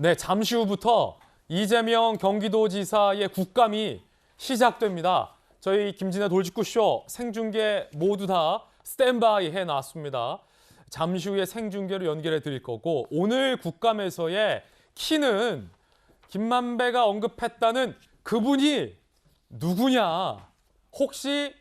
네, 잠시 후부터 이재명 경기도지사의 국감이 시작됩니다. 저희 김진애 돌직구쇼 생중계 모두 다 스탠바이 해놨습니다. 잠시 후에 생중계로 연결해 드릴 거고 오늘 국감에서의 키는 김만배가 언급했다는 그분이 누구냐? 혹시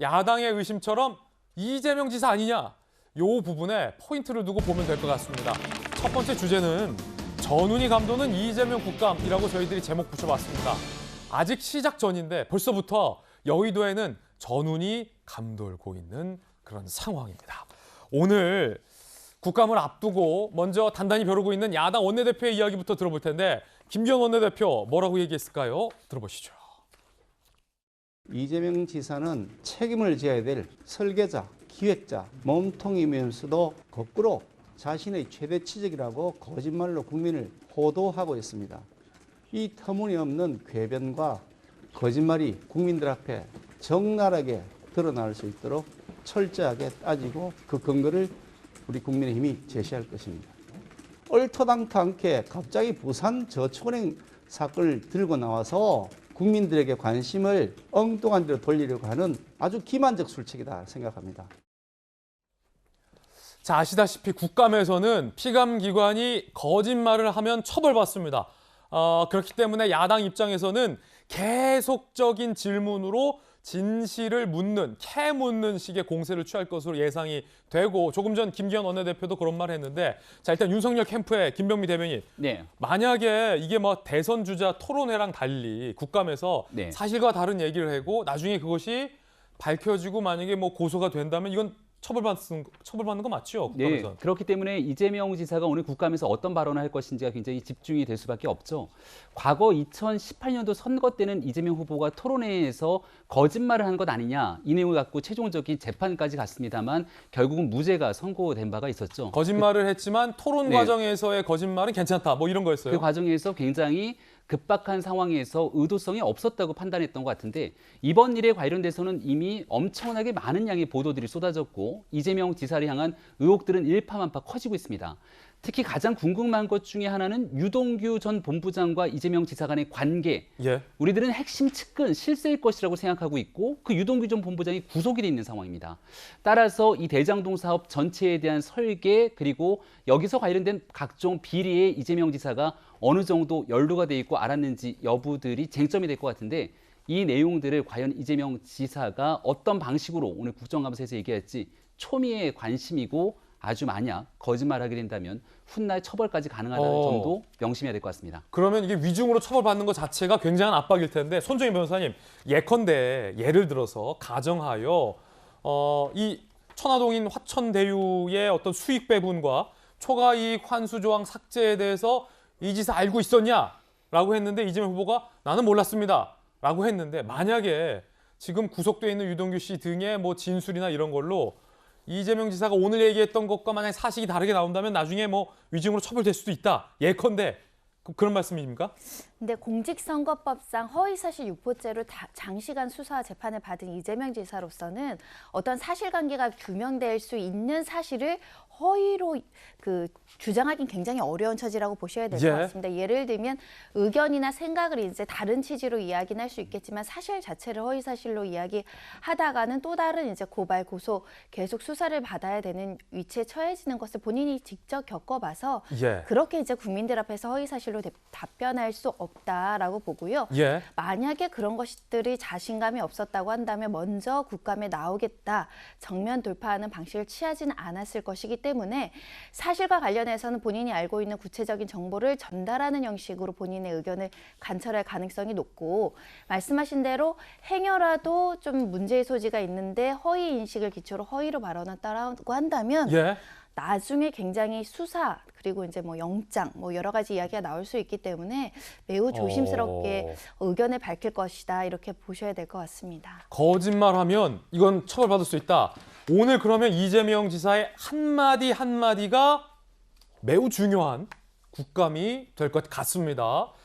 야당의 의심처럼 이재명 지사 아니냐? 이 부분에 포인트를 두고 보면 될 것 같습니다. 첫 번째 주제는 전운희 감도는 이재명 국감이라고 저희들이 제목 붙여봤습니다. 아직 시작 전인데 벌써부터 여의도에는 전운이 감돌고 있는 그런 상황입니다. 오늘 국감을 앞두고 먼저 단단히 벼르고 있는 야당 원내대표의 이야기부터 들어볼 텐데 김기현 원내대표 뭐라고 얘기했을까요? 들어보시죠. 이재명 지사는 책임을 져야 될 설계자, 기획자, 몸통이면서도 거꾸로 자신의 최대 치적이라고 거짓말로 국민을 호도하고 있습니다. 이 터무니없는 궤변과 거짓말이 국민들 앞에 적나라하게 드러날 수 있도록 철저하게 따지고 그 근거를 우리 국민의힘이 제시할 것입니다. 얼토당토 않게 갑자기 부산 저축은행 사건을 들고 나와서 국민들에게 관심을 엉뚱한 데로 돌리려고 하는 아주 기만적 술책이다 생각합니다. 자, 아시다시피 국감에서는 피감기관이 거짓말을 하면 처벌받습니다. 그렇기 때문에 야당 입장에서는 계속적인 질문으로 진실을 묻는, 캐묻는 식의 공세를 취할 것으로 예상이 되고 조금 전 김기현 원내대표도 그런 말을 했는데 자, 일단 윤석열 캠프의 김병미 대변인 만약에 이게 뭐 대선 주자 토론회랑 달리 국감에서 사실과 다른 얘기를 하고 나중에 그것이 밝혀지고 만약에 뭐 고소가 된다면 이건 처벌받는 거 맞죠? 국감에서. 네, 그렇기 때문에 이재명 지사가 오늘 국감에서 어떤 발언을 할 것인지가 굉장히 집중이 될 수밖에 없죠. 과거 2018년도 선거 때는 이재명 후보가 토론회에서 거짓말을 한 것 아니냐 이 내용을 갖고 최종적인 재판까지 갔습니다만 결국은 무죄가 선고된 바가 있었죠. 거짓말을 했지만 토론 과정에서의 거짓말은 괜찮다 뭐 이런 거였어요. 그 과정에서 굉장히 급박한 상황에서 의도성이 없었다고 판단했던 것 같은데 이번 일에 관련돼서는 이미 엄청나게 많은 양의 보도들이 쏟아졌고 이재명 지사를 향한 의혹들은 일파만파 커지고 있습니다. 특히 가장 궁금한 것 중에 하나는 유동규 전 본부장과 이재명 지사 간의 관계. 우리들은 핵심 측근 실세일 것이라고 생각하고 있고 그 유동규 전 본부장이 구속이 돼 있는 상황입니다. 따라서 이 대장동 사업 전체에 대한 설계 그리고 여기서 관련된 각종 비리에 이재명 지사가 어느 정도 연루가 돼 있고 알았는지 여부들이 쟁점이 될 것 같은데 이 내용들을 과연 이재명 지사가 어떤 방식으로 오늘 국정감사에서 얘기할지 초미의 관심이고 아주 만약 거짓말하게 된다면 훗날 처벌까지 가능하다는 점도 명심해야 될 것 같습니다. 그러면 이게 위중으로 처벌받는 것 자체가 굉장한 압박일 텐데 손정희 변호사님 예컨대 예를 들어서 가정하여 이 천화동인 화천대유의 어떤 수익 배분과 초과이익 환수 조항 삭제에 대해서 이 지사 알고 있었냐라고 했는데 이재명 후보가 나는 몰랐습니다 라고 했는데 만약에 지금 구속돼 있는 유동규 씨 등의 뭐 진술이나 이런 걸로 이재명 지사가 오늘 얘기했던 것과 만약 사실이 다르게 나온다면 나중에 뭐 위증으로 처벌될 수도 있다. 예컨대 그런 말씀입니까? 근데 공직선거법상 허위사실 유포죄로 장시간 수사와 재판을 받은 이재명 지사로서는 어떤 사실관계가 규명될 수 있는 사실을 허위로 주장하기는 굉장히 어려운 처지라고 보셔야 될 것 같습니다. 예를 들면 의견이나 생각을 이제 다른 취지로 이야기는 할 수 있겠지만 사실 자체를 허위사실로 이야기하다가는 또 다른 이제 고발, 고소 계속 수사를 받아야 되는 위치에 처해지는 것을 본인이 직접 겪어봐서 그렇게 이제 국민들 앞에서 허위사실로 답변할 수 없다라고 보고요. 만약에 그런 것들이 자신감이 없었다고 한다면 먼저 국감에 나오겠다, 정면 돌파하는 방식을 취하지는 않았을 것이기 때문에 사실과 관련해서는 본인이 알고 있는 구체적인 정보를 전달하는 형식으로 본인의 의견을 관철할 가능성이 높고 말씀하신 대로 행여라도 좀 문제의 소지가 있는데 허위 인식을 기초로 허위로 발언했다라고 한다면 나중에 굉장히 수사 그리고 이제 뭐 영장 뭐 여러 가지 이야기가 나올 수 있기 때문에 매우 조심스럽게 의견을 밝힐 것이다 이렇게 보셔야 될 것 같습니다. 거짓말하면 이건 처벌받을 수 있다. 오늘 그러면 이재명 지사의 한마디 한마디가 매우 중요한 국감이 될 것 같습니다.